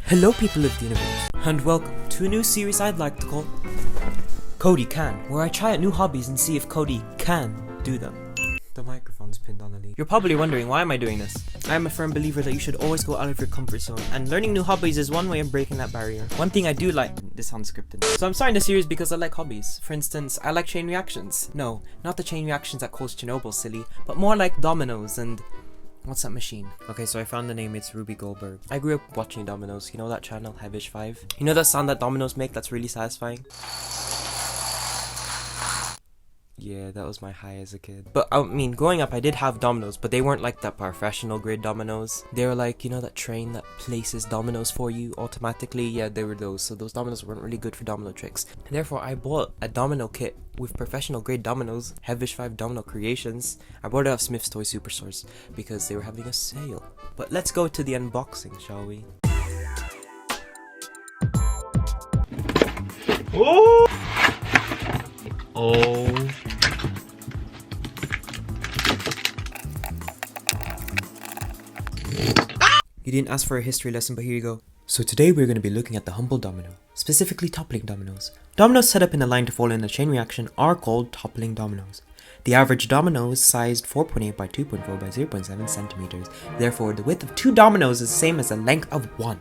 Hello people of the universe, and welcome to a new series I'd like to call Cody Can, where I try out new hobbies and see if Cody can do them. The microphone's pinned on the lead. You're probably wondering, why am I doing this? I am a firm believer that you should always go out of your comfort zone, and learning new hobbies is one way of breaking that barrier. One thing I do like— this sounds scripted. So I'm starting this series because I like hobbies. For instance, I like chain reactions. No, not the chain reactions that caused Chernobyl, silly, but more like dominoes and— what's that machine? Okay, so I found the name, it's Ruby Goldberg. I grew up watching dominoes. You know that channel, Heavish5? You know that sound that dominoes make that's really satisfying? Yeah, that was my high as a kid. But I mean, growing up I did have dominoes, but they weren't like that professional grade dominoes. They were like, you know that train that places dominoes for you automatically? Yeah, they were those. So those dominoes weren't really good for domino tricks. And therefore I bought a domino kit with professional grade dominoes, Heavish5 Domino Creations. I bought it off Smith's Toy Superstores because they were having a sale. But let's go to the unboxing, shall we? Oh! Oh. You didn't ask for a history lesson, but here you go. So today we're going to be looking at the humble domino, specifically toppling dominoes. Dominoes set up in a line to fall in a chain reaction are called toppling dominoes. The average domino is sized 4.8 by 2.4 by 0.7 centimeters. Therefore, the width of two dominoes is the same as the length of one.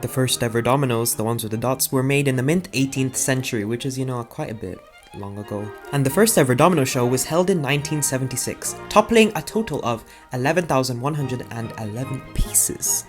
The first ever dominoes, the ones with the dots, were made in the mid 18th century, which is, quite a bit long ago. And the first ever domino show was held in 1976, toppling a total of 11,111 pieces.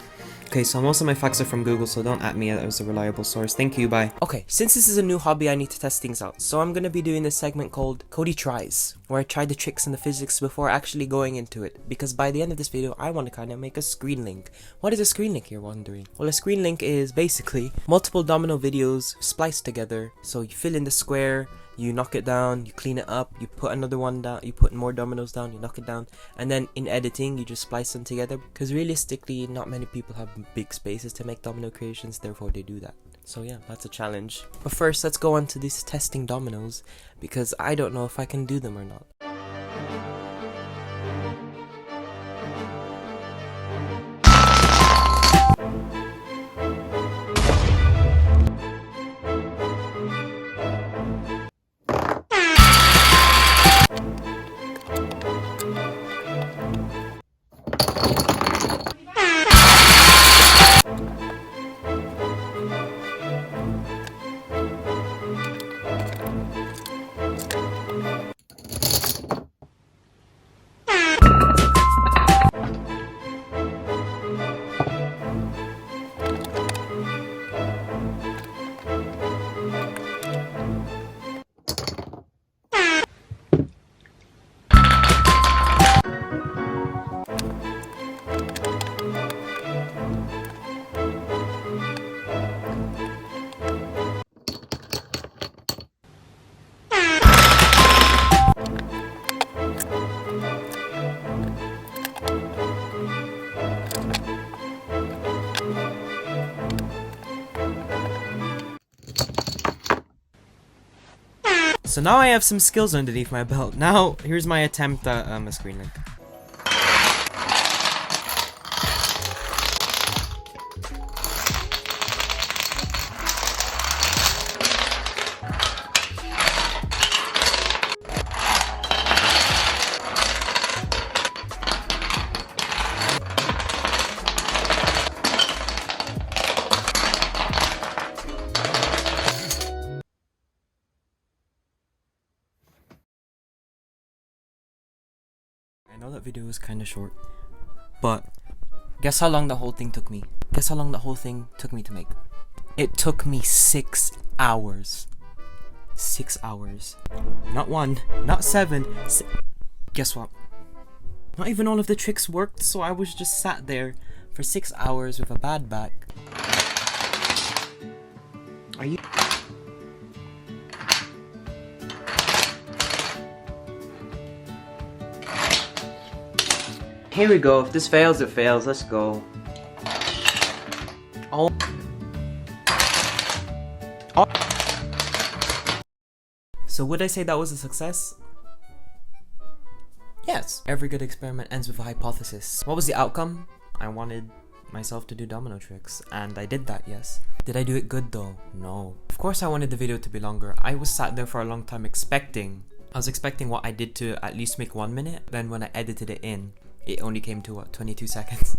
Okay, so most of my facts are from Google, so don't at me as a reliable source. Thank you, bye. Okay, since this is a new hobby, I need to test things out. So I'm gonna be doing this segment called Cody Tries, where I try the tricks and the physics before actually going into it. Because by the end of this video, I want to kind of make a screen link. What is a screen link, you're wondering? Well, a screen link is basically multiple domino videos spliced together. So you fill in the square, you knock it down, you clean it up, you put another one down, you put more dominoes down, you knock it down, and then in editing you just splice them together, because realistically not many people have big spaces to make domino creations, therefore they do that. So yeah, that's a challenge. But first, let's go on to these testing dominoes, because I don't know if I can do them or not. So now I have some skills underneath my belt. Now, here's my attempt at a screen link. I know that video was kinda short, but guess how long the whole thing took me? Guess how long the whole thing took me to make? It took me 6 hours. 6 hours. Not 1, not 7. Guess what? Not even all of the tricks worked, so I was just sat there for 6 hours with a bad back. Are you— Here we go. If this fails, it fails. Let's go. Oh. So would I say that was a success? Yes. Every good experiment ends with a hypothesis. What was the outcome? I wanted myself to do domino tricks, and I did that, yes. Did I do it good though? No. Of course I wanted the video to be longer. I was sat there for a long time expecting what I did to at least make 1 minute. Then when I edited it in, it only came to what, 22 seconds.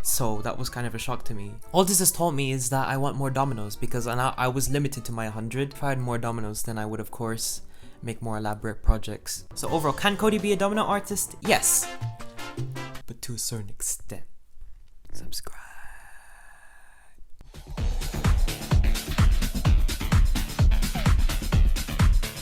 So that was kind of a shock to me. All this has taught me is that I want more dominoes, because I was limited to my 100. If I had more dominoes, then I would of course make more elaborate projects. So overall, can Cody be a domino artist? Yes, but to a certain extent. Subscribe.